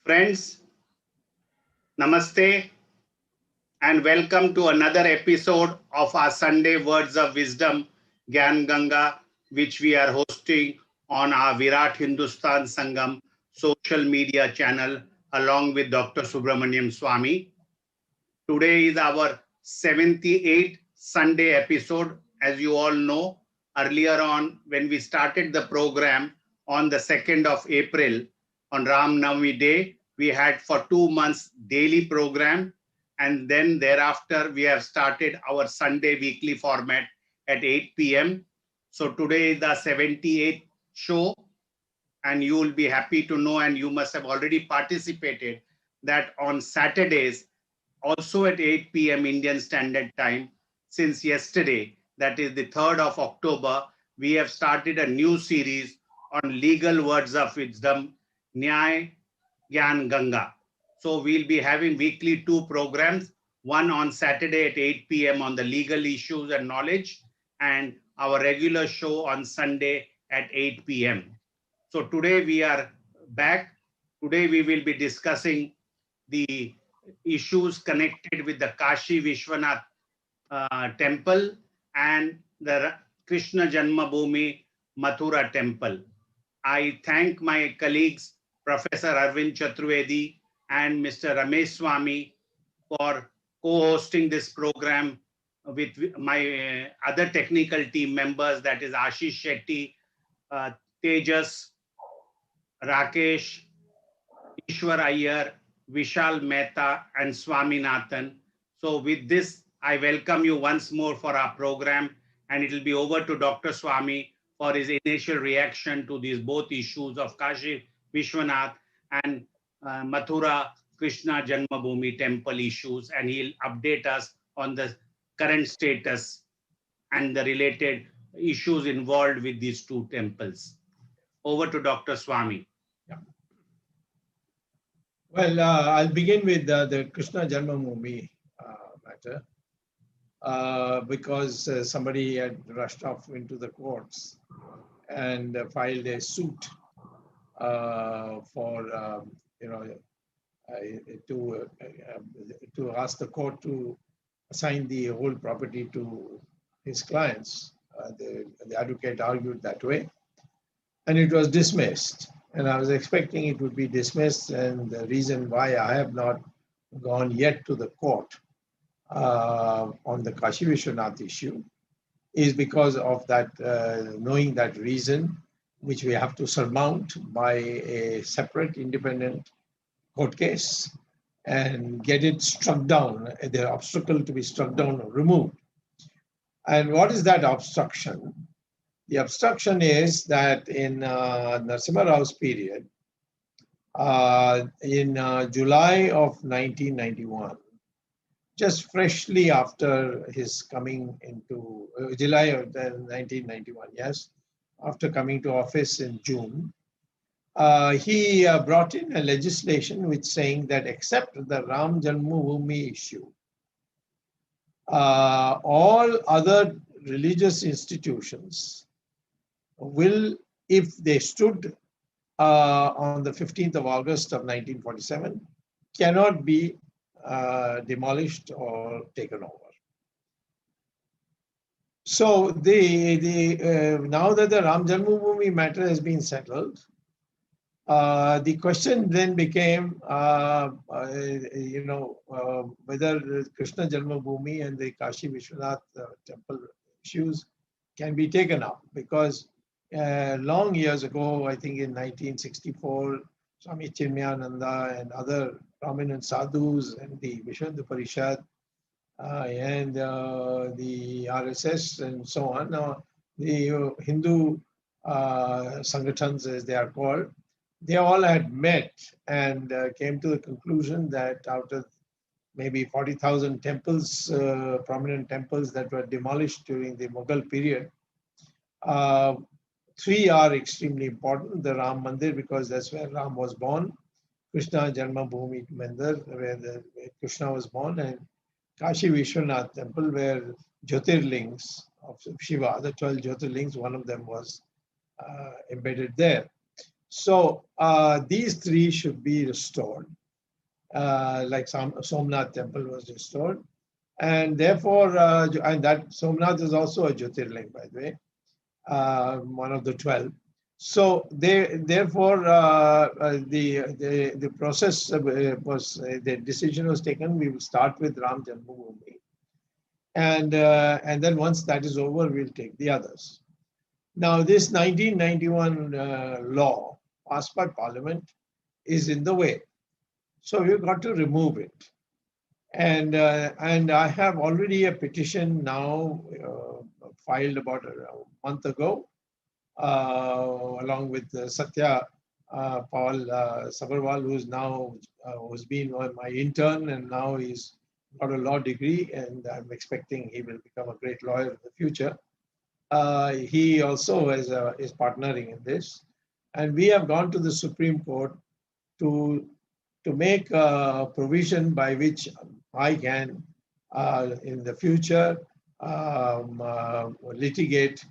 Friends, Namaste and welcome to another episode of our Sunday Words of Wisdom, Gyan Ganga, which we are hosting on our Virat Hindustan Sangam social media channel along with Dr. Subramanian Swamy. Today is our 78th Sunday episode. As you all know, earlier on when we started the program on the 2nd of April on Ram Navami Day, we had for 2 months daily program, and then thereafter we have started our Sunday weekly format at 8 p.m. So today is the 78th show, and you will be happy to know, and you must have already participated, that on Saturdays also at 8 p.m. Indian Standard Time, since yesterday, that is the 3rd of October, we have started a new series on legal words of wisdom, Nyay Gyan Ganga. So we'll be having weekly 2 programs, one on Saturday at 8 p.m. on the legal issues and knowledge, and our regular show on Sunday at 8 p.m. So today we are back. Today we will be discussing the issues connected with the Kashi Vishwanath temple and the Krishna Janmabhoomi Mathura temple. I thank my colleagues, Professor Arvind Chaturvedi and Mr. Ramesh Swamy, for co-hosting this program with my other technical team members, that is Ashish Shetty, Tejas, Rakesh, Ishwar Iyer, Vishal Mehta, and Swaminathan. So with this, I welcome you once more for our program, and it will be over to Dr. Swamy for his initial reaction to these both issues of Kashi Vishwanath and Mathura Krishna Janmabhoomi temple issues, and he'll update us on the current status and the related issues involved with these two temples. Over to Dr. Swamy. Well, I'll begin with the Krishna Janmabhoomi matter because somebody had rushed off into the courts and filed a suit for to ask the court to assign the whole property to his clients. The advocate argued that way, and it was dismissed. And I was expecting it would be dismissed, and the reason why I have not gone yet to the court on the Kashi Vishwanath issue is because of that, knowing that reason, which we have to surmount by a separate independent court case and get it struck down, the obstacle to be struck down or removed. And what is that obstruction? The obstruction is that in Narasimha Rao's period, in July of 1991, just freshly after his coming into July of 1991, yes, after coming to office in June, he brought in a legislation which saying that except the Ram Janmabhoomi issue, all other religious institutions will, if they stood on the 15th of August of 1947, cannot be demolished or taken over. So now that the Ram Janmabhoomi matter has been settled, the question then became, whether Krishna Janmabhoomi and the Kashi Vishwanath temple issues can be taken up, because long years ago, I think in 1964, Swami Chinmayananda and other prominent sadhus and the Vishwanath Parishad and the RSS and so on, the Hindu Sangatans as they are called, they all had met and came to the conclusion that out of maybe 40,000 temples, prominent temples that were demolished during the Mughal period, 3 are extremely important. The Ram Mandir, because that's where Ram was born, Krishna Janmabhoomi Mandir, where Krishna was born, and Kashi Vishwanath temple, where Jyotirlings of Shiva, the 12 Jyotirlings, one of them was embedded there. So these three should be restored, like Somnath temple was restored. And therefore, and that Somnath is also a Jyotirling, by the way, one of the 12. So therefore, the process was, the decision was taken. We will start with Ram Janmabhoomi, and then once that is over, we'll take the others. Now, this 1991 law passed by Parliament is in the way, so we've got to remove it. And I have already a petition now filed about a month ago, along with Satya Paul Sabharwal, who's been my intern, and now he's got a law degree, and I'm expecting he will become a great lawyer in the future. He also is partnering in this, and we have gone to the Supreme Court to make a provision by which I can, in the future, litigate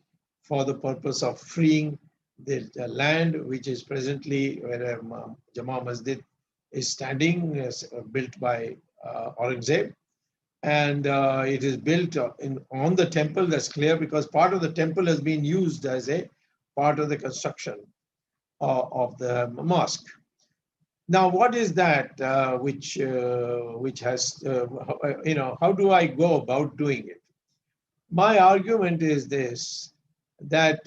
for the purpose of freeing the land which is presently where Jama Masjid is standing, built by Aurangzeb. And it is built on the temple. That's clear, because part of the temple has been used as a part of the construction of the mosque. Now, what is that which has, how do I go about doing it? My argument is this, that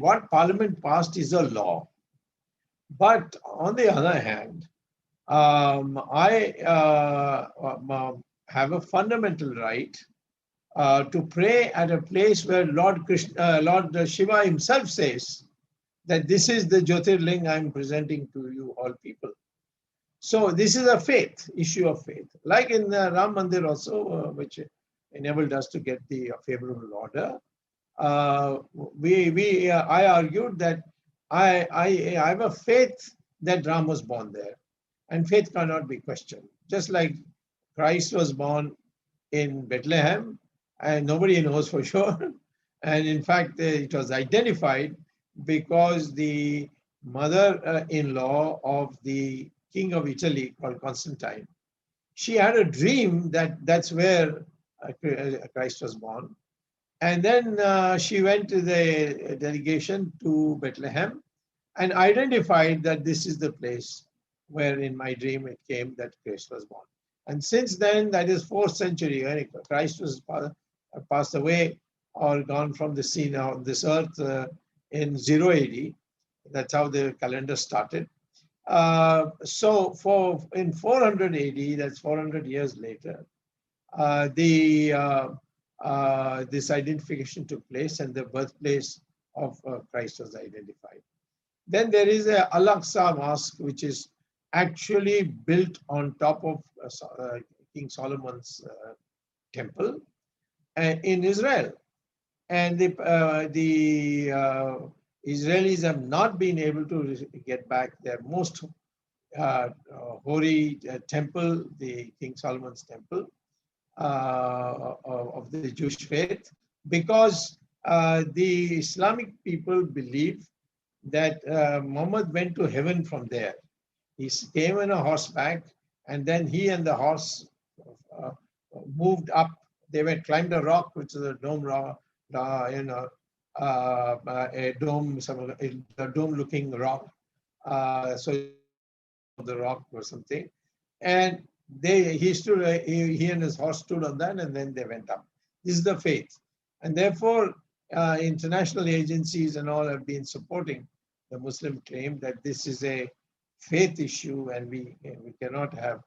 what Parliament passed is a law. But on the other hand, I have a fundamental right to pray at a place where Lord Shiva himself says that this is the Jyotirling I'm presenting to you all people. So this is a faith, issue of faith. Like in the Ram Mandir also, which enabled us to get the favorable order. I argued that I have a faith that Ram was born there, and faith cannot be questioned. Just like Christ was born in Bethlehem, and nobody knows for sure. And in fact, it was identified because the mother-in-law of the king of Italy, called Constantine, she had a dream that that's where Christ was born. And then she went to the delegation to Bethlehem and identified that this is the place where in my dream it came that Christ was born. And since then, that is 4th century, when Christ was passed away or gone from the scene on this earth in 0 AD. That's how the calendar started. So in 400 AD, that's 400 years later, this identification took place and the birthplace of Christ was identified. Then there is a Al-Aqsa Mosque, which is actually built on top of King Solomon's temple in Israel. And the Israelis have not been able to get back their most holy temple, the King Solomon's temple of the Jewish faith, because the Islamic people believe that Muhammad went to heaven from there. He came on a horseback, and then he and the horse moved up. They went climbed a rock, which is a dome rock, a dome-looking rock. So the rock or something, and he and his horse stood on that, and then they went up. This is the faith, and therefore international agencies and all have been supporting the Muslim claim that this is a faith issue, and we cannot have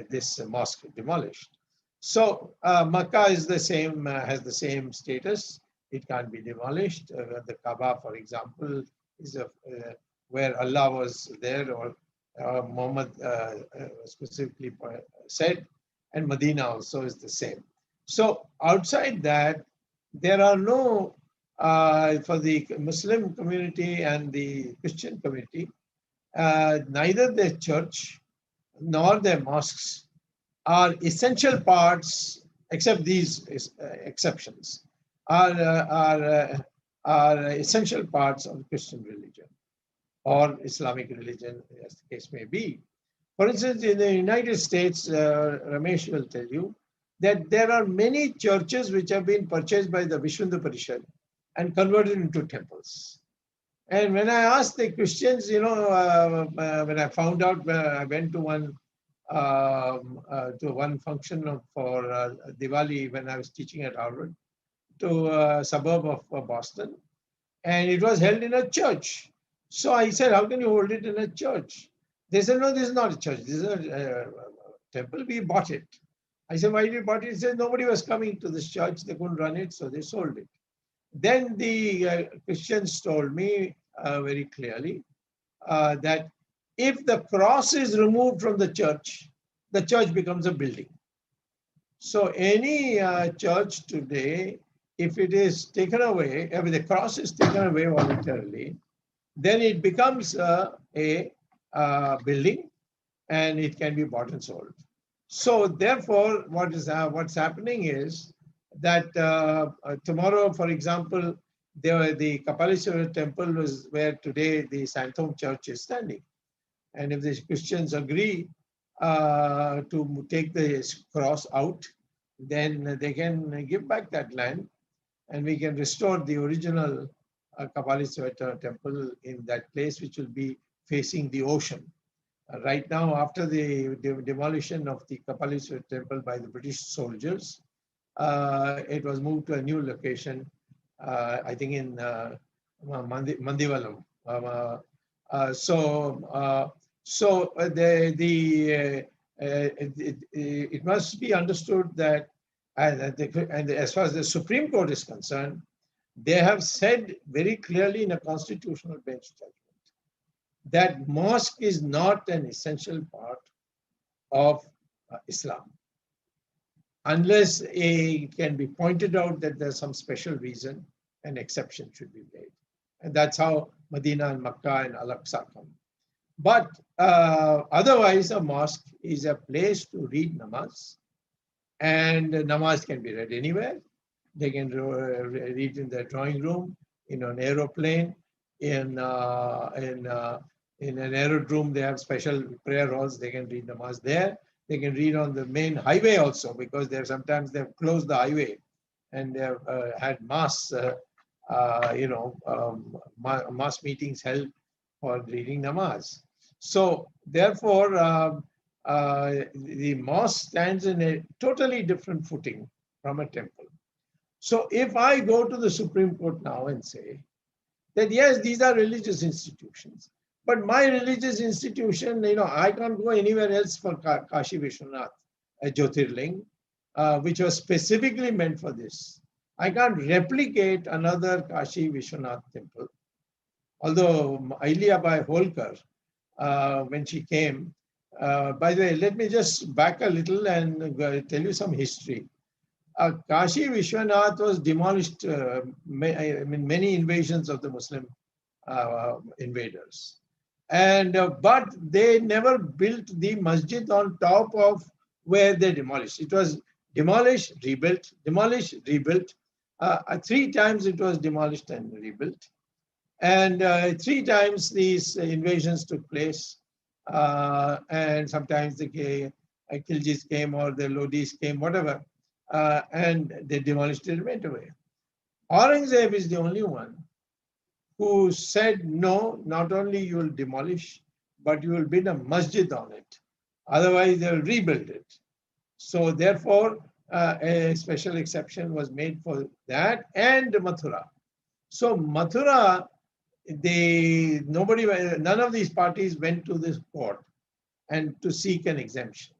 this mosque demolished. So Makkah is the same, has the same status. It can't be demolished. The Kaaba, for example, is where Allah was there, or Muhammad specifically said, and Medina also is the same. So outside that, there are no, for the Muslim community and the Christian community, neither their church nor their mosques are essential parts, except these exceptions, are essential parts of Christian religion. or Islamic religion, as the case may be. For instance, in the United States, Ramesh will tell you that there are many churches which have been purchased by the Vishwanath Parishad and converted into temples. And when I asked the Christians, when I found out, I went to one function for Diwali when I was teaching at Harvard, to a suburb of Boston, and it was held in a church. So I said, how can you hold it in a church? They said, no, this is not a church. This is a temple. We bought it. I said, why did you bought it? He said, nobody was coming to this church. They couldn't run it, so they sold it. Then the Christians told me very clearly that if the cross is removed from the church becomes a building. So any church today, if it is taken away, if the cross is taken away voluntarily, then it becomes a building, and it can be bought and sold. So therefore, what's happening is that tomorrow, for example, the Kapaleshwara temple was where today the Santhom Church is standing. And if the Christians agree to take the cross out, then they can give back that land, and we can restore the original Kapaleshwara temple in that place, which will be facing the ocean. Right now, after the demolition of the Kapaleshwara temple by the British soldiers, it was moved to a new location, I think in Mandivalam. It must be understood that, and as far as the Supreme Court is concerned, they have said very clearly in a constitutional bench judgment that mosque is not an essential part of Islam, unless it can be pointed out that there's some special reason, an exception should be made. And that's how Medina and Makkah and Al-Aqsa come. But otherwise, a mosque is a place to read namaz, and namaz can be read anywhere. They can read in their drawing room, in an aeroplane, in an aerodrome. They have special prayer halls. They can read namaz there. They can read on the main highway also, because sometimes they've closed the highway and they've had mass meetings held for reading namaz. So therefore, the mosque stands in a totally different footing from a temple. So if I go to the Supreme Court now and say that, yes, these are religious institutions, but my religious institution, I can't go anywhere else for Kashi Vishwanath, a Jyotirling, which was specifically meant for this. I can't replicate another Kashi Vishwanath temple. Although Ahilyabai Holkar, when she came, by the way, let me just back a little and tell you some history. Kashi Vishwanath was demolished many invasions of the Muslim invaders. But they never built the masjid on top of where they demolished. It was demolished, rebuilt, demolished, rebuilt. 3 times it was demolished and rebuilt. And 3 times these invasions took place. And sometimes the Khiljis came or the Lodis came, whatever. And they demolished it and went away. Aurangzeb is the only one who said, no, not only you will demolish, but you will build a masjid on it. Otherwise, they will rebuild it. So therefore, a special exception was made for that and Mathura. So Mathura, none of these parties went to this court and to seek an exemption.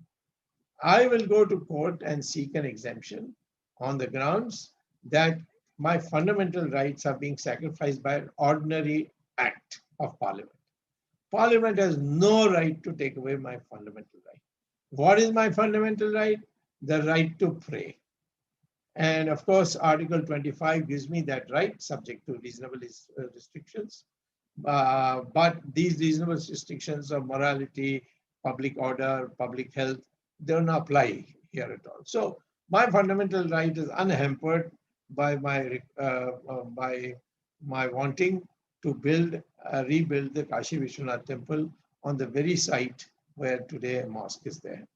I will go to court and seek an exemption on the grounds that my fundamental rights are being sacrificed by an ordinary act of Parliament. Parliament has no right to take away my fundamental right. What is my fundamental right? The right to pray. And of course, Article 25 gives me that right, subject to reasonable restrictions. But these reasonable restrictions of morality, public order, public health, they don't apply here at all. So my fundamental right is unhampered by my wanting to build rebuild the Kashi Vishwanath temple on the very site where today a mosque is there.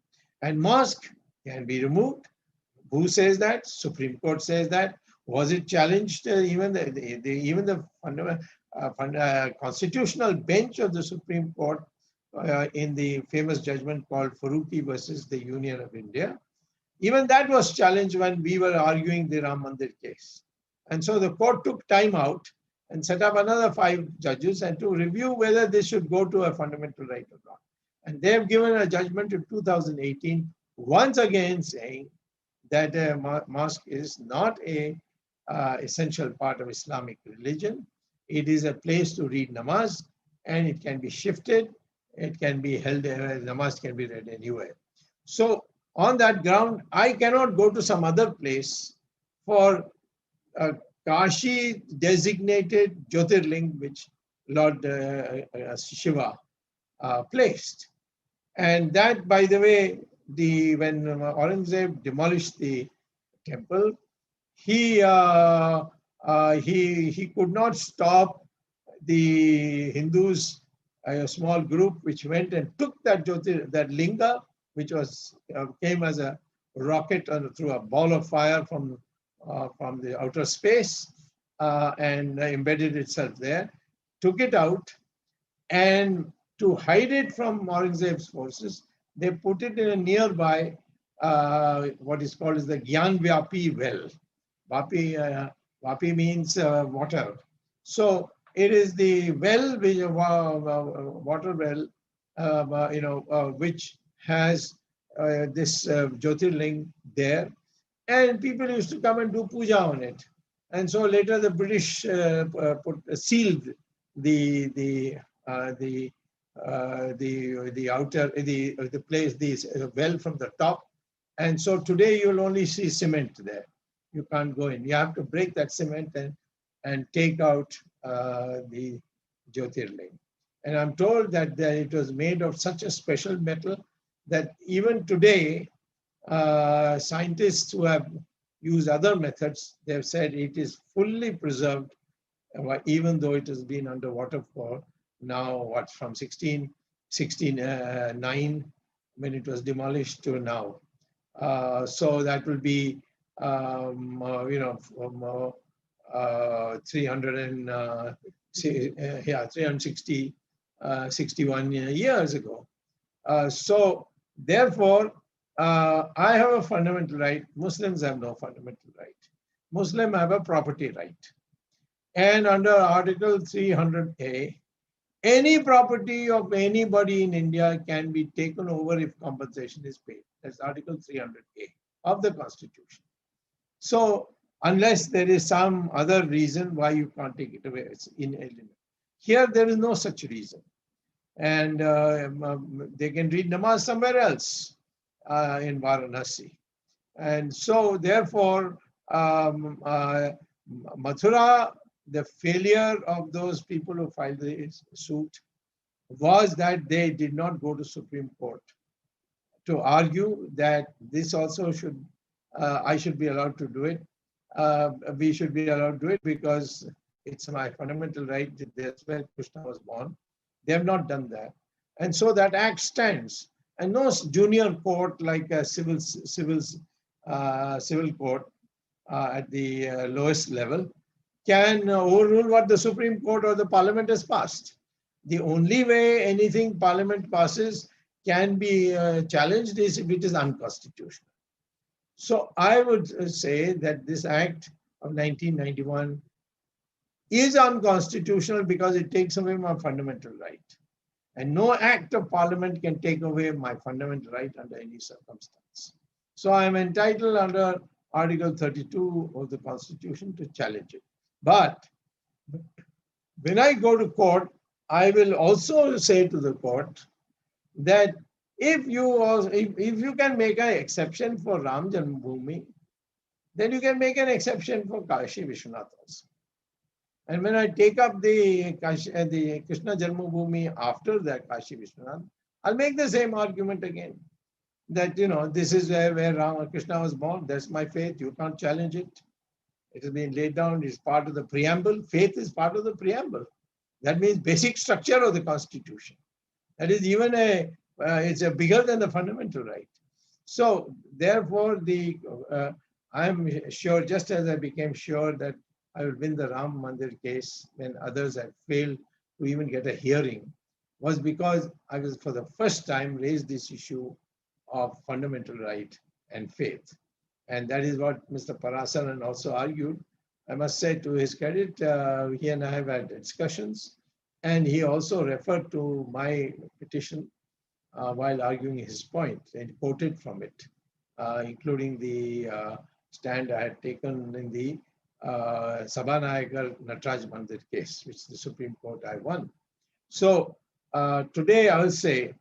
And mosque can be removed. Who says that? Supreme Court says that. Was it challenged? Even the constitutional bench of the Supreme Court in the famous judgment called Faruqi versus the Union of India, even that was challenged when we were arguing the Ram Mandir case. And so the court took time out and set up another 5 judges and to review whether this should go to a fundamental right or not. And they have given a judgment in 2018, once again saying that a mosque is not a essential part of Islamic religion. It is a place to read namaz, and it can be shifted. It can be held, namaz can be read anywhere. So on that ground, I cannot go to some other place for Kashi designated Jyotirling, which Lord Shiva placed. And that, by the way, when Aurangzeb demolished the temple, he could not stop the Hindus, a small group which went and took that linga, which was came as a rocket through a ball of fire from the outer space and embedded itself there, took it out, and to hide it from Aurangzeb's forces, they put it in a nearby what is called as the Gyan Vyapi well. Vapi means water. So it is the well, water well, which has this Jyotirling there, and people used to come and do puja on it. And so later the British sealed the outer the place, the well from the top, and so today you'll only see cement there. You can't go in. You have to break that cement and take out the Jyotirling. And I'm told that it was made of such a special metal that even today, scientists who have used other methods, they've said it is fully preserved, even though it has been underwater for now, from 1669, when it was demolished, to now. So that will be, 361 years ago. So therefore, I have a fundamental right. Muslims have no fundamental right. Muslims have a property right. And under Article 300A, any property of anybody in India can be taken over if compensation is paid. That's Article 300A of the Constitution. So unless there is some other reason why you can't take it away, it's inalienable. Here there is no such reason. And they can read namaz somewhere else in Varanasi. And so therefore, Mathura, the failure of those people who filed the suit was that they did not go to Supreme Court to argue that this also should, I should be allowed to do it. We should be allowed to do it because it's my fundamental right. That's where Krishna was born. They have not done that. And so that act stands. And no junior court like a civil court at the lowest level can overrule what the Supreme Court or the Parliament has passed. The only way anything Parliament passes can be challenged is if it is unconstitutional. So I would say that this act of 1991 is unconstitutional because it takes away my fundamental right. And no act of Parliament can take away my fundamental right under any circumstance. So I am entitled under Article 32 of the Constitution to challenge it. But when I go to court, I will also say to the court that if you can make an exception for Ram Janmabhoomi, then you can make an exception for Kashi Vishwanath also. And when I take up the Krishna Janmabhoomi after that Kashi Vishwanath, I'll make the same argument again. That, this is where Krishna was born. That's my faith. You can't challenge it. It has been laid down. It's part of the preamble. Faith is part of the preamble. That means basic structure of the Constitution. That is even it's a bigger than the fundamental right. So therefore, I'm sure, just as I became sure that I will win the Ram Mandir case when others had failed to even get a hearing, was because I was for the first time raised this issue of fundamental right and faith. And that is what Mr. Parasaran also argued. I must say, to his credit, he and I have had discussions, and he also referred to my petition while arguing his point and quoted from it, including the stand I had taken in the Sabanayagar Nataraj Mandir case, which the Supreme Court I won. So today I will say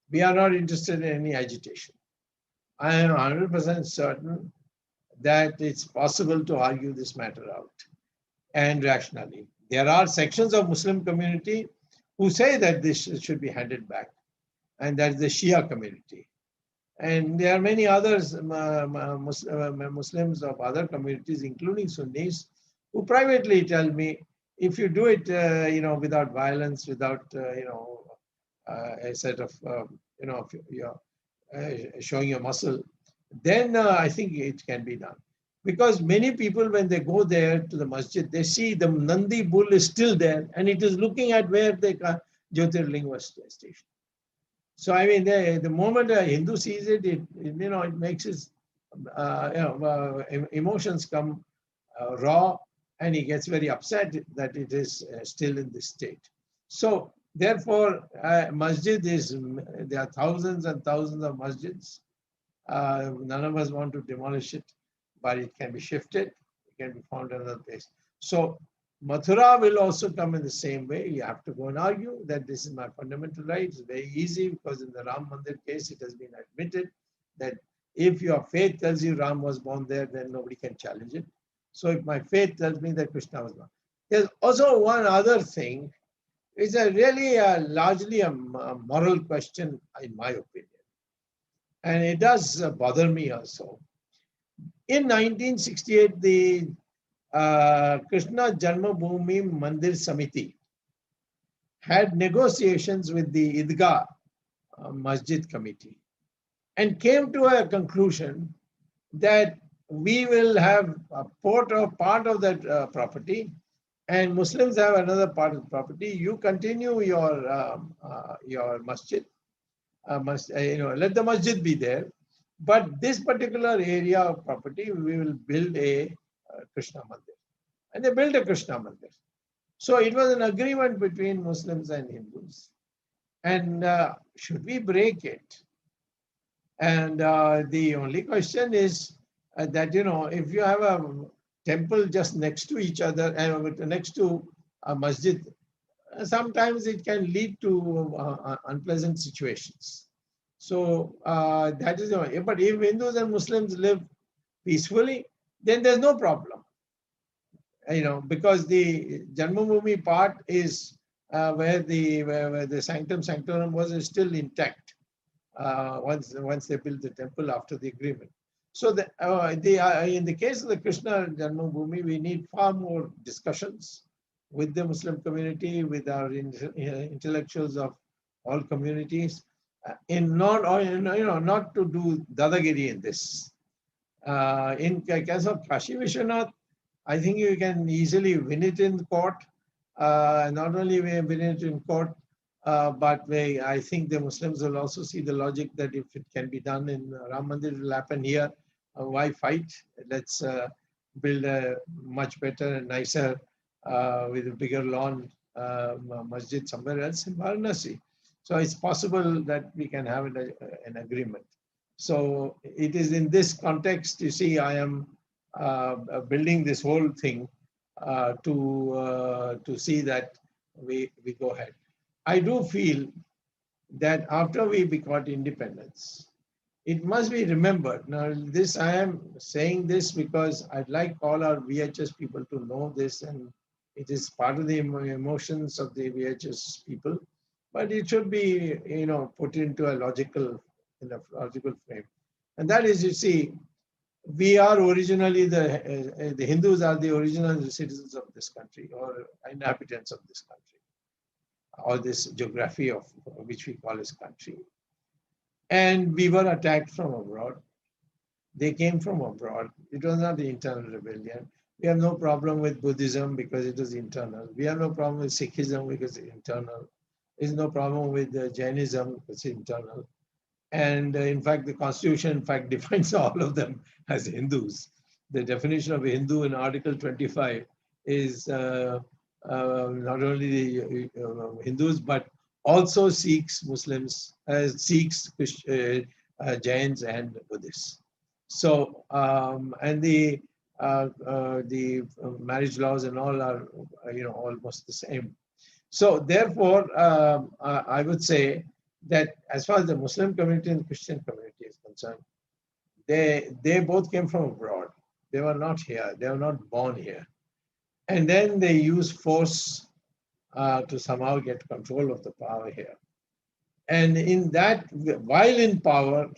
we are not interested in any agitation. I am 100% certain that it's possible to argue this matter out and rationally. There are sections of Muslim community who say that this should be handed back, and that is the Shia community. And there are many others, Muslims of other communities, including Sunnis, who privately tell me, if you do it, without violence, without, a set of, showing your muscle, then I think it can be done. Because many people, when they go there to the masjid, they see the Nandi bull is still there, and it is looking at where the Jyotirlinga was stationed. So I mean, the moment a Hindu sees it, it makes his emotions come raw, and he gets very upset that it is still in this state. So therefore, masjid is, there are thousands and thousands of masjids. None of us want to demolish it, but it can be shifted. It can be found another place. So Mathura will also come in the same way. You have to go and argue that this is my fundamental right. It's very easy, because in the Ram Mandir case, it has been admitted that if your faith tells you Ram was born there, then nobody can challenge it. So if my faith tells me that Krishna was born. There's also one other thing. It's really largely a moral question, in my opinion. And it does bother me also. In 1968, the Krishna Janmabhoomi Mandir Samiti had negotiations with the Idgah Masjid Committee and came to a conclusion that we will have a part of that property, and Muslims have another part of the property. You continue your masjid, let the masjid be there, but this particular area of property, we will build a Krishna Mandir. And they built a Krishna Mandir. So it was an agreement between Muslims and Hindus. And should we break it? And the only question is that, if you have a temple just next to each other, next to a masjid, sometimes it can lead to unpleasant situations. So that is the way. But if Hindus and Muslims live peacefully, then there's no problem. Because the Janmabhoomi part is where the sanctum sanctorum was still intact once they built the temple after the agreement. So in the case of the Krishna Janmabhoomi, we need far more discussions with the Muslim community, with our intellectuals of all communities, not to do dadagiri in this. In case of Kashi Vishwanath, I think you can easily win it in court. Not only win it in court, but I think the Muslims will also see the logic that if it can be done in Ram Mandir, it will happen here. Why fight? Let's build a much better and nicer, with a bigger lawn masjid somewhere else in Varanasi. So it's possible that we can have an agreement. So it is in this context, you see, I am building this whole thing to see that we go ahead. I do feel that after we got independence, it must be remembered. Now, I am saying this because I'd like all our VHS people to know this, and it is part of the emotions of the VHS people, but it should be, put into a logical frame. And that is, you see, we are originally the Hindus are the original citizens of this country or inhabitants of this country, or this geography of which we call as country. And we were attacked from abroad. They came from abroad. It was not the internal rebellion. We have no problem with Buddhism because it was internal. We have no problem with Sikhism because it's internal. There's no problem with Jainism because it's internal. And in fact, the Constitution, in fact, defines all of them as Hindus. The definition of a Hindu in Article 25 is not only the Hindus, but also Sikhs, Muslims, Sikhs, Jains, and Buddhists. So, and the marriage laws and all are, almost the same. So, therefore, I would say that as far as the Muslim community and the Christian community is concerned, they both came from abroad. They were not here. They were not born here. And then they used force to somehow get control of the power here. And in that, while in power,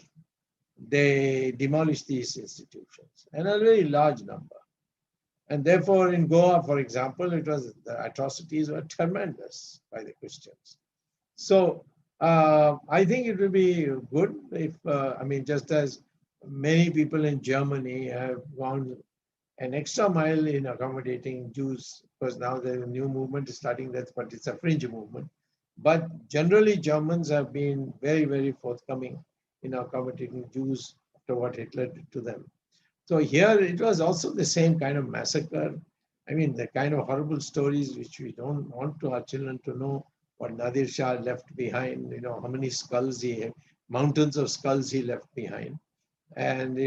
they demolished these institutions, and a very large number. And therefore, in Goa, for example, the atrocities were tremendous by the Christians. So I think it will be good if, just as many people in Germany have gone an extra mile in accommodating Jews, because now there's a new movement starting, but it's a fringe movement. But generally, Germans have been very, very forthcoming in accommodating Jews after what Hitler did to them. So here it was also the same kind of massacre. I mean, the kind of horrible stories which we don't want our children to know, what Nadir Shah left behind, how many skulls mountains of skulls he left behind. And,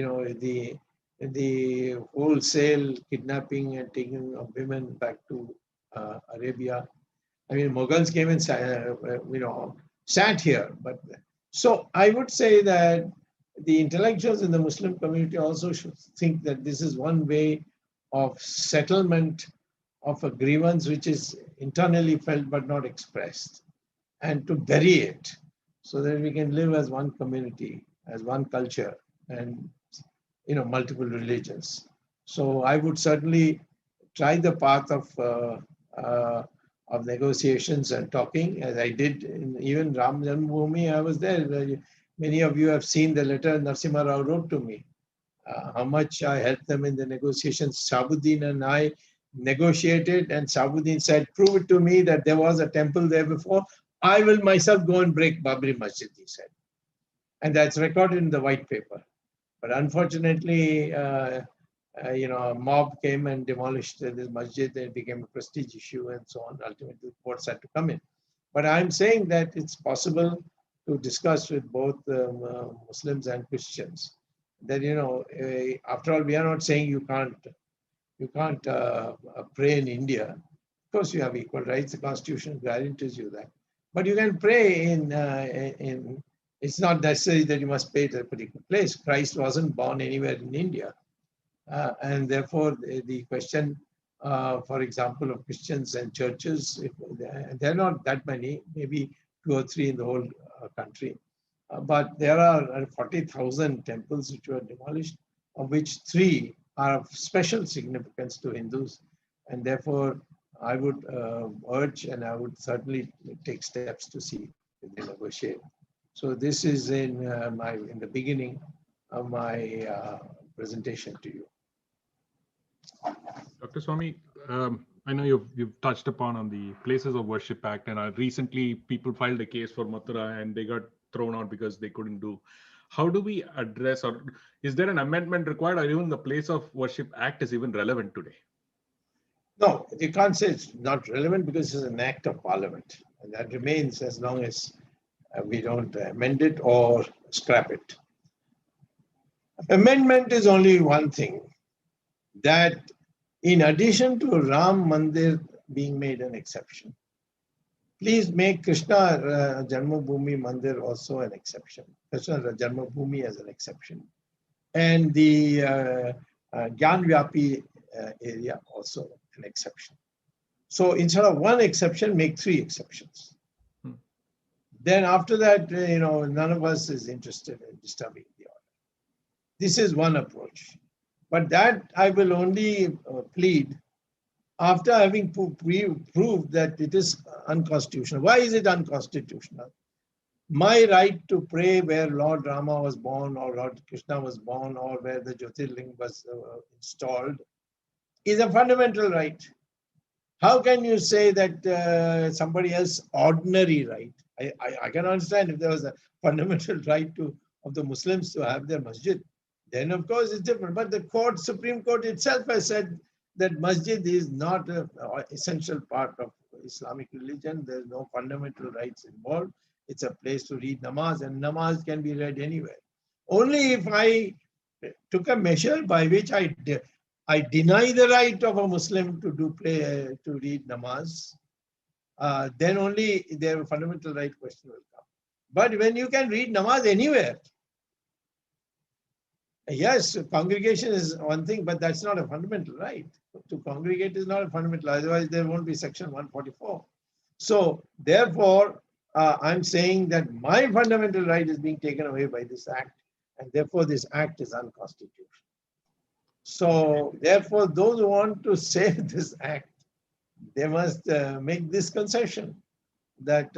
the wholesale kidnapping and taking of women back to Arabia. I mean, Mughals came and, sat here. But so I would say that the intellectuals in the Muslim community also should think that this is one way of settlement of a grievance which is internally felt but not expressed, and to bury it so that we can live as one community, as one culture, and multiple religions. So I would certainly try the path of negotiations and talking, as I did even Ram Janmabhoomi. I was there. Many of you have seen the letter Narasimha Rao wrote to me, how much I helped them in the negotiations. Shahabuddin and I negotiated, and Shahabuddin said, prove it to me that there was a temple there before. I will myself go and break Babri Masjid, he said. And that's recorded in the white paper. But unfortunately, a mob came and demolished this masjid. It became a prestige issue and so on. Ultimately, the courts had to come in. But I'm saying that it's possible to discuss with both Muslims and Christians that, after all, we are not saying you can't pray in India. Of course, you have equal rights. The Constitution guarantees you that. But you can pray in it's not necessary that you must pray to a particular place. Christ wasn't born anywhere in India. And therefore, the question, for example, of Christians and churches, there are not that many, maybe 2 or 3 in the whole country. But there are 40,000 temples which were demolished, of which 3 are of special significance to Hindus. And therefore, I would urge, and I would certainly take steps to see if they negotiate. So this is in the beginning of my presentation to you. Dr. Swamy, I know you've touched upon on the Places of Worship Act, and recently people filed a case for Mathura and they got thrown out because they couldn't do. How do we address, or is there an amendment required, or even the Place of Worship Act is even relevant today? No, you can't say it's not relevant because it's an act of parliament, and that remains as long as we don't amend it or scrap it. Amendment is only one thing, that in addition to Ram Mandir being made an exception, please make Krishna Janmabhoomi Mandir also an exception, Krishna Janmabhoomi as an exception, and the Gyanvyapi area also an exception. So instead of one exception, make 3 exceptions. Then after that, none of us is interested in disturbing the order. This is one approach. But that I will only plead after having proved that it is unconstitutional. Why is it unconstitutional? My right to pray where Lord Rama was born or Lord Krishna was born or where the Jyotirling was installed is a fundamental right. How can you say that somebody else's ordinary right? I can understand if there was a fundamental right of the Muslims to have their masjid, then of course it's different. But the Supreme Court itself has said that masjid is not an essential part of Islamic religion. There's no fundamental rights involved. It's a place to read namaz, and namaz can be read anywhere. Only if I took a measure by which I deny the right of a Muslim to read namaz, then only their fundamental right question will come. But when you can read namaz anywhere, yes, congregation is one thing, but that's not a fundamental right. To congregate is not a fundamental, otherwise there won't be section 144. So therefore, I'm saying that my fundamental right is being taken away by this act, and therefore this act is unconstitutional. So therefore, those who want to save this act, they must make this concession that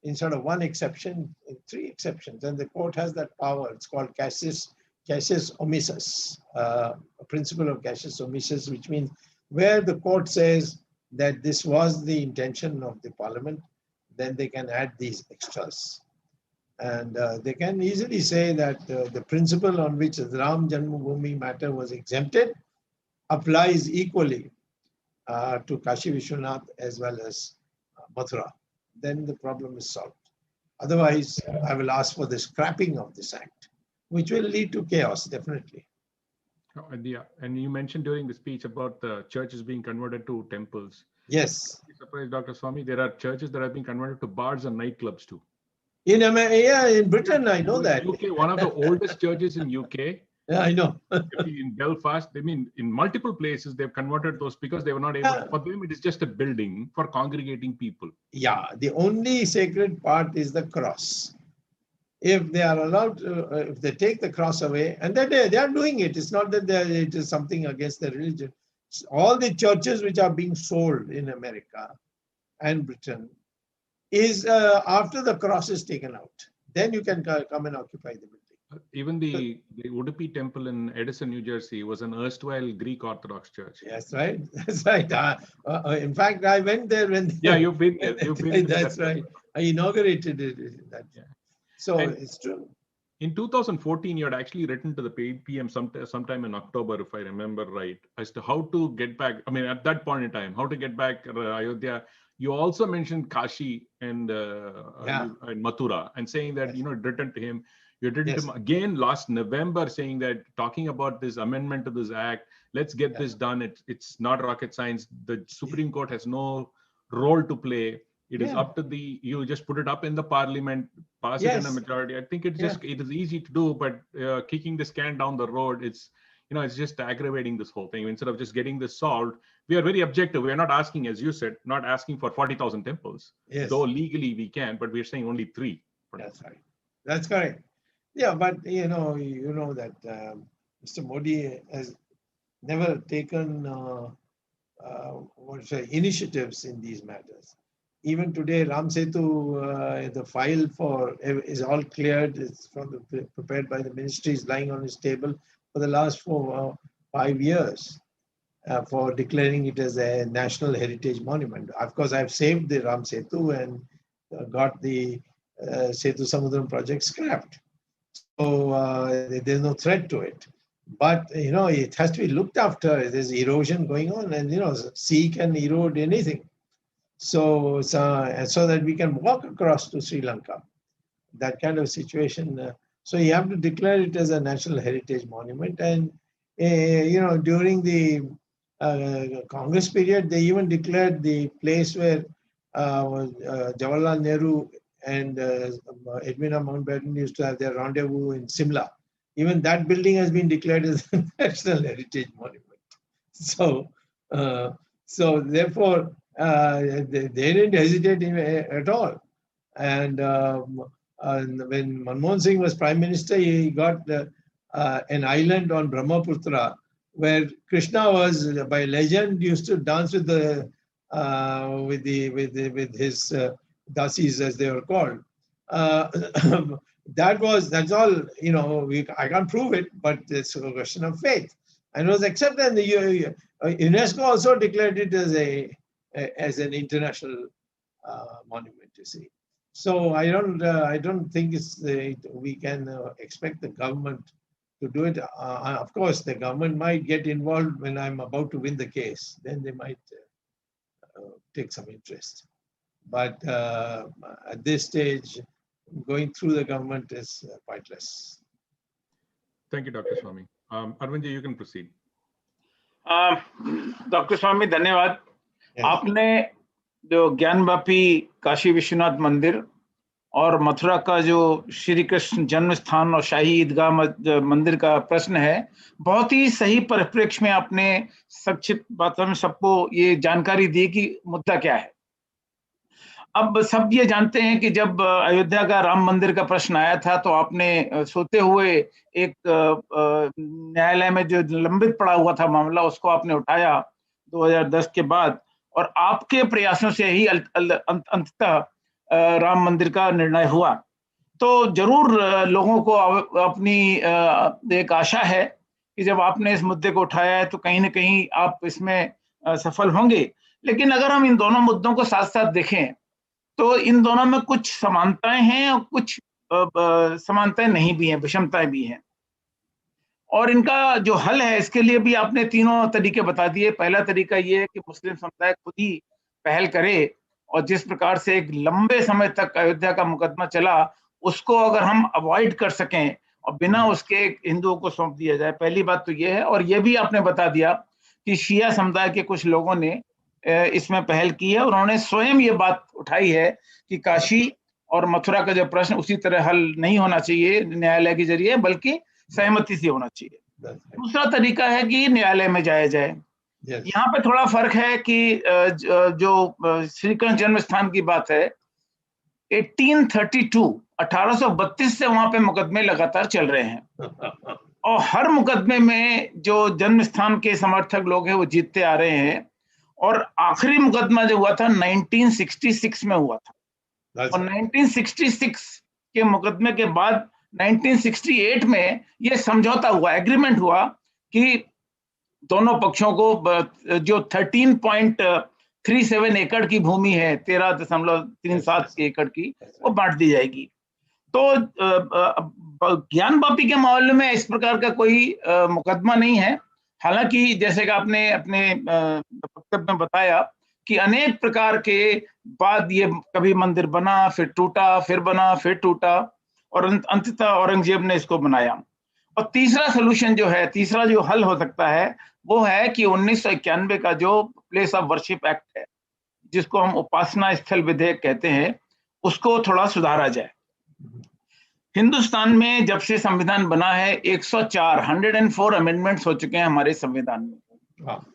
instead of one exception, 3 exceptions, and the court has that power. It's called casus omissus, a principle of casus omissus, which means where the court says that this was the intention of the parliament, then they can add these extras. And they can easily say that the principle on which the Ram Janmabhoomi matter was exempted applies equally to Kashi Vishwanath as well as Mathura. Then the problem is solved. Otherwise, I will ask for the scrapping of this act, which will lead to chaos, definitely. Yeah, and you mentioned during the speech about the churches being converted to temples. Yes. I'm surprised, Dr. Swamy, there are churches that have been converted to bars and nightclubs too. In Britain, I know that. UK, one of the oldest churches in UK. Yeah, I know. In Belfast, I mean, in multiple places, they've converted those because they were not able. For them, it is just a building for congregating people. Yeah, the only sacred part is the cross. If they are allowed to, if they take the cross away, and they are doing it, it's not that it is something against their religion. All the churches which are being sold in America and Britain is after the cross is taken out. Then you can come and occupy the building. Even the Udupi temple in Edison, New Jersey was an erstwhile Greek Orthodox church. Yes, right. That's right. In fact, I went there when. Yeah, you've been there. That's right. I inaugurated it. Yeah. So it's true. In 2014, you had actually written to the PM sometime in October, if I remember right, as to how to get back. I mean, at that point in time, how to get back Ayodhya. You also mentioned Kashi and Mathura, and saying that written to him. You did it again last November, saying that talking about this amendment to this act, let's get this done. It's not rocket science. The Supreme Court has no role to play. It is up to you just put it up in the parliament, pass it in a majority. I think it is easy to do, but kicking this can down the road, it's just aggravating this whole thing. Instead of just getting this solved, we are very objective. We are not asking, as you said, not asking for 40,000 temples. Yes. Though legally we can, but we're saying only 3. That's right. That's correct. Yeah, but you know that Mr. Modi has never taken initiatives in these matters. Even today, Ram Setu, the file is all cleared. It's prepared by the ministries, lying on his table for the last 5 years for declaring it as a national heritage monument. Of course, I've saved the Ram Setu and got the Setu Samudram project scrapped. So there's no threat to it. But, it has to be looked after. There's erosion going on, and, sea can erode anything. So that we can walk across to Sri Lanka, that kind of situation. So you have to declare it as a national heritage monument. And, during the Congress period, they even declared the place where Jawaharlal Nehru and Edwina Mountbatten used to have their rendezvous in Simla. Even that building has been declared as a national heritage monument. So therefore, they didn't hesitate at all. And when Manmohan Singh was Prime Minister, he got an island on Brahmaputra where Krishna was, by legend, used to dance with his dasis, as they were called. That's all, you know, I can't prove it, but it's a question of faith. And it was accepted, and the UNESCO also declared it as an international monument, you see. So I don't think we can expect the government to do it. Of course, the government might get involved when I'm about to win the case. Then they might take some interest. But at this stage, going through the government is pointless. Thank you, Dr. Swamy. Arvind, you can proceed. Doctor Swami धन्यवाद. आपने जो ज्ञानवापी काशी विश्वनाथ मंदिर और मथुरा का जो श्री कृष्ण जन्म स्थान और शाही ईदगाह मंदिर का प्रश्न है, बहुत ही सही परिप्रेक्ष्य में आपने संक्षिप्त बातों में सबको ये जानकारी दी कि मुद्दा क्या है. अब सब ये जानते हैं कि जब अयोध्या का राम मंदिर का प्रश्न आया था तो आपने सोते हुए एक न्यायालय में जो लंबित पड़ा हुआ था मामला, उसको आपने उठाया 2010 के बाद, और आपके प्रयासों से ही अंततः राम मंदिर का निर्णय हुआ. तो जरूर लोगों को अपनी एक आशा है कि जब आपने इस मुद्दे को उठाया है तो कहीं ना कहीं आप इसमें सफल होंगे. लेकिन अगर हम इन दोनों मुद्दों को साथ साथ देखें तो इन दोनों में कुछ समानताएं हैं और कुछ समानताएं नहीं भी हैं, विषमताएं भी हैं. और इनका जो हल है, इसके लिए भी आपने तीनों तरीके बता दिए. पहला तरीका ये है कि मुस्लिम समुदाय खुद ही पहल करे, और जिस प्रकार से एक लंबे समय तक अयोध्या का मुकदमा चला, उसको अगर हम अवॉइड कर सकें और बिना उसके हिंदुओं को सौंप दिया जाए. पहली बात तो ये है. और ये भी आपने बता दिया कि शिया समुदाय के कुछ लोगों ने इसमें पहल की है, उन्होंने स्वयं ये बात उठाई है कि काशी और मथुरा का जो प्रश्न उसी तरह हल नहीं होना चाहिए न्यायालय के जरिए, बल्कि सहमति से होना चाहिए. दूसरा तरीका है कि न्यायालय में जाया जाए. यहाँ पे थोड़ा फर्क है कि जो श्री कृष्ण जन्म स्थान की बात है, 1832 से वहां पे मुकदमे लगातार चल रहे हैं, और हर मुकदमे में जो जन्म स्थान के समर्थक लोग हैं वो जीतते आ रहे हैं. और आखिरी मुकदमा जो हुआ था 1966 में हुआ था, और 1966 के मुकदमे के बाद 1968 में ये समझौता हुआ, एग्रीमेंट हुआ कि दोनों पक्षों को जो 13.37 एकड़ की भूमि है, 13.37 एकड़ की, वो बांट दी जाएगी. तो ज्ञानवापी के मामले में इस प्रकार का कोई मुकदमा नहीं है. हालांकि जैसे कि आपने अपने वक्तव्य में बताया कि अनेक प्रकार के बाद ये कभी मंदिर बना, फिर टूटा, फिर बना, फिर टूटा, और अंततः औरंगजेब ने इसको बनाया. और तीसरा सोल्यूशन जो है, तीसरा जो हल हो सकता है, वो है कि 1991 का जो प्लेस ऑफ वर्शिप एक्ट है, जिसको हम उपासना स्थल विधेयक कहते हैं, उसको थोड़ा सुधारा जाए. हिंदुस्तान में जब से संविधान बना है 104 अमेंडमेंट्स हो चुके हैं हमारे संविधान में.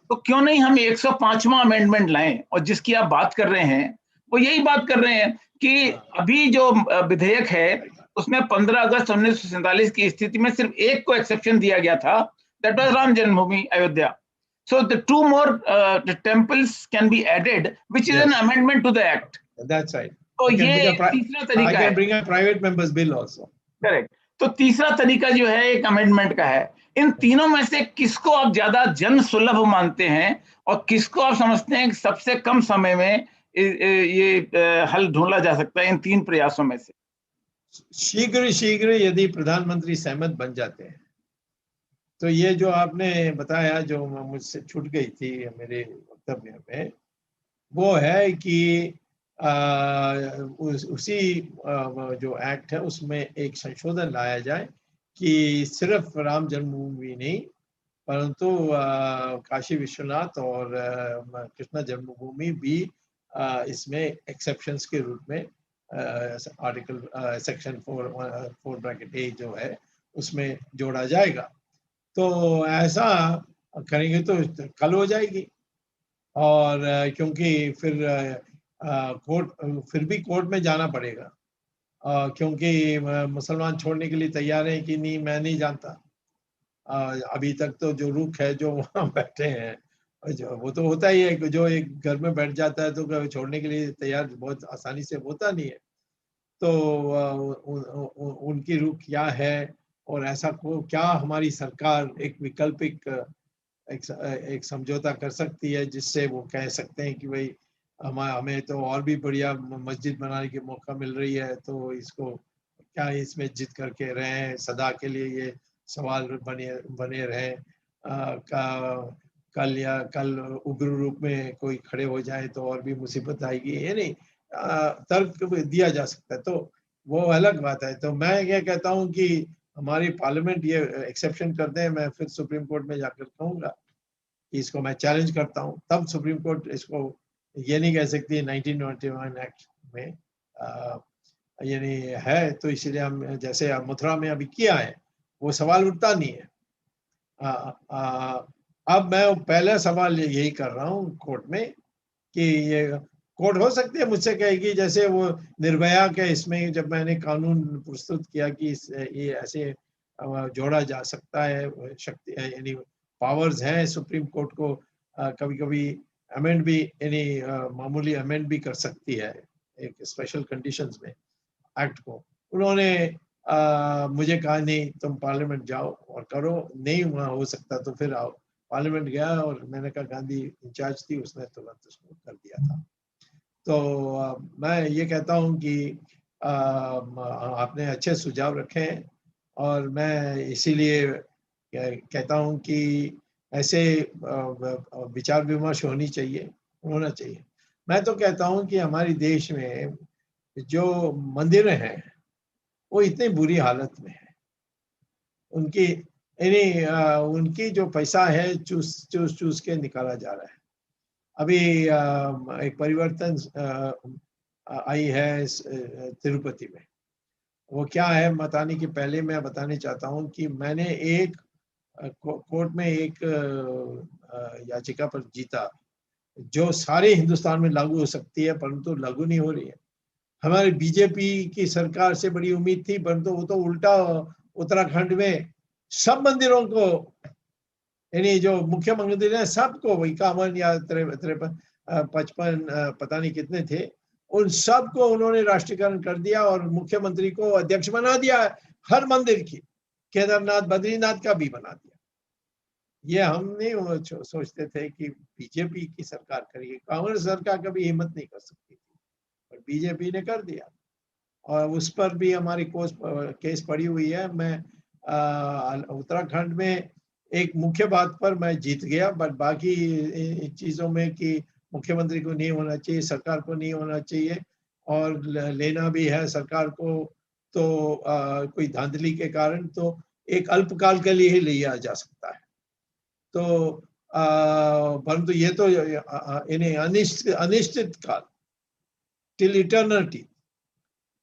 तो क्यों नहीं हम 105वां अमेंडमेंट लाएं. और जिसकी आप बात कर रहे हैं वो यही बात कर रहे हैं कि अभी जो विधेयक है उसमें 15 अगस्त 1947 की स्थिति में सिर्फ एक को एक्सेप्शन दिया गया था, that was Ram Janmabhoomi Ayodhya. So the 2 more temples can be added, which is an amendment to the act. That's right. तो ये तीसरा तरीका है. I can bring a private member's bill also. Correct. तो तीसरा तरीका जो है एक अमेंडमेंट का है. इन तीनों में से किसको आप ज्यादा जन सुलभ मानते हैं और किसको आप समझते हैं कि सबसे कम समय में ये हल ढूंढा जा सकता है इन तीन प्रयासों में से? शीघ्र यदि प्रधानमंत्री सहमत बन जाते हैं तो ये जो आपने बताया, जो मुझसे छूट गई थी मेरे वक्तव्य में, वो है कि उसी जो एक्ट है उसमें एक संशोधन लाया जाए कि सिर्फ राम जन्मभूमि नहीं, परंतु काशी विश्वनाथ और कृष्ण जन्मभूमि भी इसमें एक्सेप्शंस के रूप में आर्टिकल सेक्शन 4(a) जो है उसमें जोड़ा जाएगा. तो ऐसा करेंगे तो कल हो जाएगी. और क्योंकि फिर भी कोर्ट में जाना पड़ेगा, क्योंकि मुसलमान छोड़ने के लिए तैयार हैं कि नहीं मैं नहीं जानता, अभी तक तो जो रुख है जो वहाँ बैठे हैं, वो तो होता ही है कि जो एक घर में बैठ जाता है तो छोड़ने के लिए तैयार बहुत आसानी से होता नहीं है। तो उनकी रुख क्या है, और ऐसा को क्या हमारी सरकार एक वैकल्पिक एक समझौता कर सकती है जिससे वो कह सकते हैं कि भाई हमें तो और भी बढ़िया मस्जिद बनाने की मौका मिल रही है, तो इसको क्या इसमें जिद करके रहें सदा के लिए, ये सवाल बने रहें। कल उग्र रूप में कोई खड़े हो जाए तो और भी मुसीबत आएगी, ये नहीं तर्क दिया जा सकता है, तो वो अलग बात है। तो मैं ये कहता हूँ कि हमारी पार्लियामेंट ये एक्सेप्शन कर दे, मैं फिर सुप्रीम कोर्ट में जाकर कहूँगा कि इसको मैं चैलेंज करता हूँ, तब सुप्रीम कोर्ट इसको ये नहीं कह सकती 1991 एक्ट में ये नहीं है, तो इसीलिए हम जैसे मथुरा में अभी किया है वो सवाल उठता नहीं है। अब मैं पहला सवाल यही कर रहा हूँ कोर्ट में कि ये कोर्ट हो सकती है मुझसे कहेगी जैसे वो निर्भया के इसमें जब मैंने कानून प्रस्तुत किया कि ये ऐसे जोड़ा जा सकता है, शक्ति यानी पावर्स हैं सुप्रीम कोर्ट को कभी कभी अमेंड भी यानी मामूली अमेंड भी कर सकती है एक स्पेशल कंडीशंस में एक्ट को। उन्होंने मुझे कहा नहीं तुम पार्लियामेंट जाओ और करो, नहीं वहाँ हो सकता तो फिर आओ। पार्लियामेंट गया और मैंने कहा गांधी इंचार्ज थी, उसने तुरंत उसको कर दिया था। तो मैं ये कहता हूँ कि आपने अच्छे सुझाव रखे हैं और मैं इसीलिए कहता हूँ कि ऐसे विचार विमर्श होना चाहिए। मैं तो कहता हूँ कि हमारे देश में जो मंदिर हैं वो इतनी बुरी हालत में है, उनकी जो पैसा है चूस के निकाला जा रहा है। अभी एक परिवर्तन आई है तिरुपति में, वो क्या है बताने के पहले मैं बताने चाहता हूँ कि मैंने एक कोर्ट में एक याचिका पर जीता जो सारे हिंदुस्तान में लागू हो सकती है, परंतु लागू नहीं हो रही है। हमारी बीजेपी की सरकार से बड़ी उम्मीद थी, परंतु वो तो उल्टा उत्तराखंड में सब मंदिरों को यानी जो मुख्य मंदिर है सबको 51 या 53 55 पता नहीं कितने थे, उन सबको उन्होंने राष्ट्रीयकरण कर दिया और मुख्यमंत्री को अध्यक्ष बना दिया हर मंदिर की, केदारनाथ बद्रीनाथ का भी बना दिया। ये हम नहीं सोचते थे कि बीजेपी की सरकार करेगी, कांग्रेस सरकार कभी हिम्मत नहीं कर सकती थी, पर बीजेपी ने कर दिया और उस पर भी हमारी केस पड़ी हुई है। मैं उत्तराखंड में एक मुख्य बात पर मैं जीत गया, बट बाकी चीजों में कि मुख्यमंत्री को नहीं होना चाहिए, सरकार को नहीं होना चाहिए और लेना भी है सरकार को तो कोई धांधली के कारण तो एक अल्पकाल के लिए ही लिया जा सकता है। तो परंतु ये तो इन्हें अनिश्चित काल टिल इटर्निटी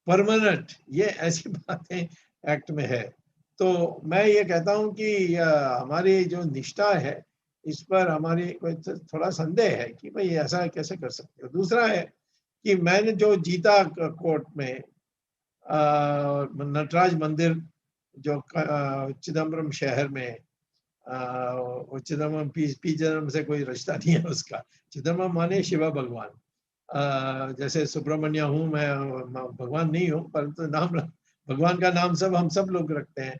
परमानेंट, ये ऐसी बातें एक्ट में है। तो मैं ये कहता हूँ कि हमारी जो निष्ठा है इस पर हमारी कोई थोड़ा संदेह है कि भाई ऐसा कैसे कर सकते हो। दूसरा है कि मैंने जो जीता कोर्ट में नटराज मंदिर जो चिदम्बरम शहर में, चिदम्बरम पी चिदम्बरम से कोई रिश्ता नहीं है उसका, चिदम्बरम माने शिवा भगवान, जैसे सुब्रमण्य हूँ मैं भगवान नहीं हूँ, परंतु नाम भगवान का नाम हम सब लोग रखते हैं।